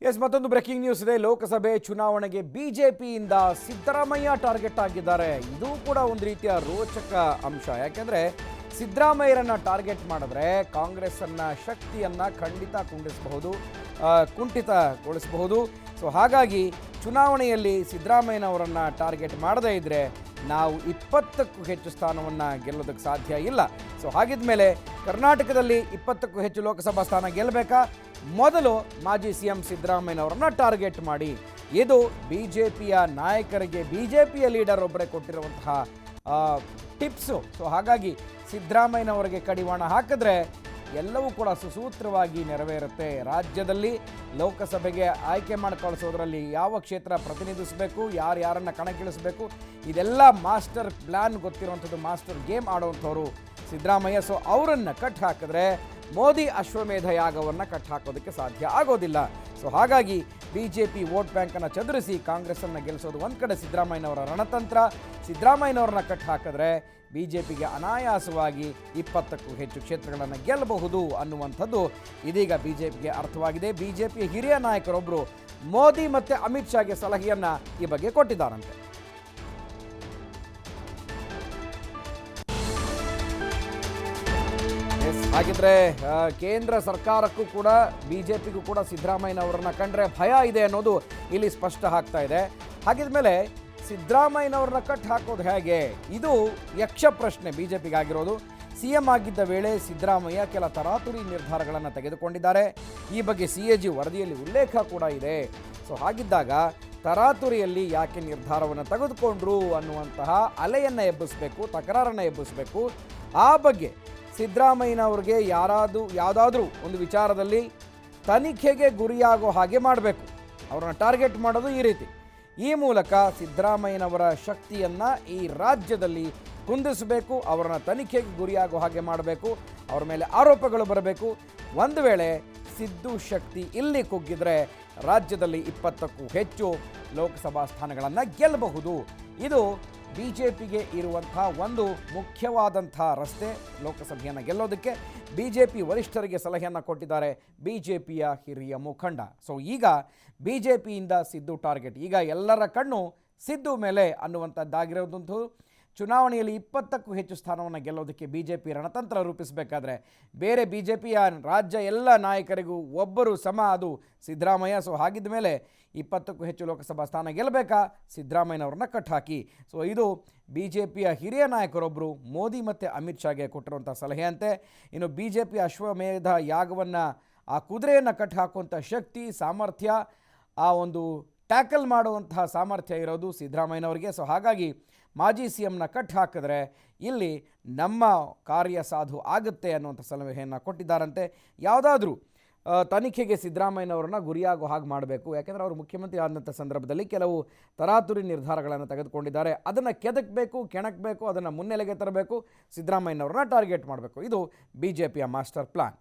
S ಮತ್ತೊಂದು breaking news ಇದೆ. ಲೋಕಸಭೆ ಚುನಾವಣೆಗೆ ಬಿಜೆಪಿಯಿಂದ ಸಿದ್ದರಾಮಯ್ಯ ಟಾರ್ಗೆಟ್ ಆಗಿದ್ದಾರೆ. ಇದು ಕೂಡ ಒಂದು ರೀತಿಯ ರೋಚಕ ಅಂಶ. ಯಾಕೆಂದರೆ ಸಿದ್ದರಾಮಯ್ಯರನ್ನು ಟಾರ್ಗೆಟ್ ಮಾಡಿದ್ರೆ ಕಾಂಗ್ರೆಸ್ಸನ್ನು ಶಕ್ತಿಯನ್ನು ಖಂಡಿತ ಕುಂಠಿತಗೊಳಿಸಬಹುದು. ಸೊ ಹಾಗಾಗಿ ಚುನಾವಣೆಯಲ್ಲಿ ಸಿದ್ದರಾಮಯ್ಯನವರನ್ನು ಟಾರ್ಗೆಟ್ ಮಾಡದೇ ಇದ್ದರೆ ನಾವು 20ಕ್ಕೂ ಹೆಚ್ಚು ಸ್ಥಾನವನ್ನು ಗೆಲ್ಲೋದಕ್ಕೆ ಸಾಧ್ಯ ಇಲ್ಲ. ಸೊ ಹಾಗಿದ್ದ ಮೇಲೆ ಕರ್ನಾಟಕದಲ್ಲಿ 20ಕ್ಕೂ ಹೆಚ್ಚು ಲೋಕಸಭಾ ಸ್ಥಾನ ಗೆಲ್ಲಬೇಕಾ? ಮೊದಲು ಮಾಜಿ CM ಸಿದ್ದರಾಮಯ್ಯನವರನ್ನು ಟಾರ್ಗೆಟ್ ಮಾಡಿ. ಇದು BJPಯ ನಾಯಕರಿಗೆ BJPಯ ಲೀಡರ್ ಒಬ್ಬರೇ ಕೊಟ್ಟಿರುವಂತಹ ಟಿಪ್ಸು. ಸೊ ಹಾಗಾಗಿ ಸಿದ್ದರಾಮಯ್ಯನವರಿಗೆ ಕಡಿವಾಣ ಹಾಕಿದ್ರೆ ಎಲ್ಲವೂ ಕೂಡ ಸುಸೂತ್ರವಾಗಿ ನೆರವೇರುತ್ತೆ. ರಾಜ್ಯದಲ್ಲಿ ಲೋಕಸಭೆಗೆ ಆಯ್ಕೆ ಮಾಡಿ ಕಳಿಸೋದ್ರಲ್ಲಿ ಯಾವ ಕ್ಷೇತ್ರ ಪ್ರತಿನಿಧಿಸಬೇಕು, ಯಾರನ್ನು ಕಣಕ್ಕಿಳಿಸಬೇಕು, ಇದೆಲ್ಲ ಮಾಸ್ಟರ್ ಪ್ಲ್ಯಾನ್ ಗೊತ್ತಿರುವಂಥದ್ದು, ಮಾಸ್ಟರ್ ಗೇಮ್ ಆಡುವಂಥವ್ರು ಸಿದ್ದರಾಮಯ್ಯ. ಸೊ ಅವರನ್ನು ಕಟ್ ಹಾಕಿದ್ರೆ ಮೋದಿ ಅಶ್ವಮೇಧ ಯಾಗವನ್ನು ಕಟ್ ಹಾಕೋದಕ್ಕೆ ಸಾಧ್ಯ ಆಗೋದಿಲ್ಲ. ಸೊ ಹಾಗಾಗಿ BJP ವೋಟ್ ಬ್ಯಾಂಕನ್ನು ಚದುರಿಸಿ ಕಾಂಗ್ರೆಸ್ಸನ್ನು ಗೆಲ್ಲಿಸೋದು ಒಂದು ಕಡೆ ಸಿದ್ದರಾಮಯ್ಯನವರ ರಣತಂತ್ರ. ಸಿದ್ದರಾಮಯ್ಯನವ್ರನ್ನ ಕಟ್ ಹಾಕಿದ್ರೆ BJPಗೆ ಅನಾಯಾಸವಾಗಿ 20ಕ್ಕೂ ಹೆಚ್ಚು ಕ್ಷೇತ್ರಗಳನ್ನು ಗೆಲ್ಲಬಹುದು ಅನ್ನುವಂಥದ್ದು ಇದೀಗ BJPಗೆ ಅರ್ಥವಾಗಿದೆ. BJPಯ ಹಿರಿಯ ನಾಯಕರೊಬ್ಬರು ಮೋದಿ ಮತ್ತು ಅಮಿತ್ ಶಾಗೆ ಸಲಹೆಯನ್ನು ಈ ಬಗ್ಗೆ ಕೊಟ್ಟಿದ್ದಾರಂತೆ. ಹಾಗಿದ್ರೆ ಕೇಂದ್ರ ಸರ್ಕಾರಕ್ಕೂ ಕೂಡ BJPಗೂ ಕೂಡ ಸಿದ್ದರಾಮಯ್ಯನವರನ್ನ ಕಂಡ್ರೆ ಭಯ ಇದೆ ಅನ್ನೋದು ಇಲ್ಲಿ ಸ್ಪಷ್ಟ ಆಗ್ತಾ ಇದೆ. ಹಾಗಿದ್ಮೇಲೆ ಸಿದ್ದರಾಮಯ್ಯನವ್ರನ್ನ ಕಟ್ ಹಾಕೋದು ಹೇಗೆ? ಇದು ಯಕ್ಷ ಪ್ರಶ್ನೆ BJPಗೆ ಆಗಿರೋದು. CM ಆಗಿದ್ದ ವೇಳೆ ಸಿದ್ದರಾಮಯ್ಯ ಕೆಲ ತರಾತುರಿ ನಿರ್ಧಾರಗಳನ್ನು ತೆಗೆದುಕೊಂಡಿದ್ದಾರೆ. ಈ ಬಗ್ಗೆ CAG ವರದಿಯಲ್ಲಿ ಉಲ್ಲೇಖ ಕೂಡ ಇದೆ. ಸೊ ಹಾಗಿದ್ದಾಗ ತರಾತುರಿಯಲ್ಲಿ ಯಾಕೆ ನಿರ್ಧಾರವನ್ನು ತೆಗೆದುಕೊಂಡ್ರು ಅನ್ನುವಂತಹ ಅಲೆಯನ್ನು ಎಬ್ಬಿಸಬೇಕು, ತಕರಾರನ್ನು ಎಬ್ಬಿಸಬೇಕು. ಆ ಬಗ್ಗೆ ಸಿದ್ದರಾಮಯ್ಯನವ್ರಿಗೆ ಯಾವುದಾದ್ರೂ ಒಂದು ವಿಚಾರದಲ್ಲಿ ತನಿಖೆಗೆ ಗುರಿಯಾಗೋ ಹಾಗೆ ಮಾಡಬೇಕು. ಅವರನ್ನು ಟಾರ್ಗೆಟ್ ಮಾಡೋದು ಈ ರೀತಿ. ಈ ಮೂಲಕ ಸಿದ್ದರಾಮಯ್ಯನವರ ಶಕ್ತಿಯನ್ನು ಈ ರಾಜ್ಯದಲ್ಲಿ ಕುಂದಿಸಬೇಕು, ಅವರನ್ನು ತನಿಖೆಗೆ ಗುರಿಯಾಗೋ ಹಾಗೆ ಮಾಡಬೇಕು, ಅವರ ಮೇಲೆ ಆರೋಪಗಳು ಬರಬೇಕು. ಒಂದು ವೇಳೆ ಸಿದ್ದು ಶಕ್ತಿ ಇಲ್ಲಿ ಕುಗ್ಗಿದ್ರೆ ರಾಜ್ಯದಲ್ಲಿ 20ಕ್ಕೂ ಹೆಚ್ಚು ಲೋಕಸಭಾ ಸ್ಥಾನಗಳನ್ನು ಗೆಲ್ಲಬಹುದು. ಇದು BJPಗೆ ಇರುವಂಥ ಒಂದು ಮುಖ್ಯವಾದಂಥ ರಸ್ತೆ. ಲೋಕಸಭೆಯನ್ನು ಗೆಲ್ಲೋದಕ್ಕೆ BJP ವರಿಷ್ಠರಿಗೆ ಸಲಹೆಯನ್ನು ಕೊಟ್ಟಿದ್ದಾರೆ BJPಯ ಹಿರಿಯ ಮುಖಂಡ. ಸೊ ಈಗ BJPಯಿಂದ ಸಿದ್ದು ಟಾರ್ಗೆಟ್, ಈಗ ಎಲ್ಲರ ಕಣ್ಣು ಸಿದ್ದು ಮೇಲೆ ಅನ್ನುವಂಥದ್ದಾಗಿರೋದಂತೂ. ಚುನಾವಣೆಯಲ್ಲಿ 20ಕ್ಕೂ ಹೆಚ್ಚು ಸ್ಥಾನವನ್ನು ಗೆಲ್ಲೋದಕ್ಕೆ BJP ರಣತಂತ್ರ ರೂಪಿಸಬೇಕಾದ್ರೆ ಬೇರೆ BJPಯ ರಾಜ್ಯ ಎಲ್ಲ ನಾಯಕರಿಗೂ ಒಬ್ಬರು ಸಮ, ಅದು ಸಿದ್ದರಾಮಯ್ಯ. ಸೊ ಹಾಗಿದ್ದ ಮೇಲೆ 20ಕ್ಕೂ ಹೆಚ್ಚು ಲೋಕಸಭಾ ಸ್ಥಾನ ಗೆಲ್ಲಬೇಕಾ? ಸಿದ್ದರಾಮಯ್ಯನವ್ರನ್ನ ಕಟ್ ಹಾಕಿ. ಸೊ ಇದು BJPಯ ಹಿರಿಯ ನಾಯಕರೊಬ್ಬರು ಮೋದಿ ಮತ್ತು ಅಮಿತ್ ಶಾಗೆ ಕೊಟ್ಟಿರುವಂಥ ಸಲಹೆ ಅಂತೆ. ಇನ್ನು BJP ಅಶ್ವಮೇಧ ಯಾಗವನ್ನು, ಆ ಕುದುರೆಯನ್ನು ಕಟ್ ಹಾಕುವಂಥ ಶಕ್ತಿ, ಸಾಮರ್ಥ್ಯ, ಆ ಒಂದು ಟ್ಯಾಕಲ್ ಮಾಡುವಂತಹ ಸಾಮರ್ಥ್ಯ ಇರೋದು ಸಿದ್ದರಾಮಯ್ಯನವರಿಗೆ. ಸೊ ಹಾಗಾಗಿ ಮಾಜಿ CMನ ಕಟ್ ಹಾಕಿದ್ರೆ ಇಲ್ಲಿ ನಮ್ಮ ಕಾರ್ಯ ಸಾಧು ಆಗುತ್ತೆ ಅನ್ನುವಂಥ ಸಲಹೆಯನ್ನು ಕೊಟ್ಟಿದ್ದಾರಂತೆ. ಯಾವುದಾದ್ರೂ ತನಿಖೆಗೆ ಸಿದ್ದರಾಮಯ್ಯನವ್ರನ್ನ ಗುರಿಯಾಗೋ ಹಾಗೆ ಮಾಡಬೇಕು. ಯಾಕೆಂದರೆ ಅವರು ಮುಖ್ಯಮಂತ್ರಿ ಆದಂಥ ಸಂದರ್ಭದಲ್ಲಿ ಕೆಲವು ತರಾತುರಿ ನಿರ್ಧಾರಗಳನ್ನು ತೆಗೆದುಕೊಂಡಿದ್ದಾರೆ. ಅದನ್ನು ಕೆಣಕಬೇಕು, ಅದನ್ನು ಮುನ್ನೆಲೆಗೆ ತರಬೇಕು, ಸಿದ್ದರಾಮಯ್ಯನವ್ರನ್ನ ಟಾರ್ಗೆಟ್ ಮಾಡಬೇಕು. ಇದು BJPಯ ಮಾಸ್ಟರ್ ಪ್ಲಾನ್.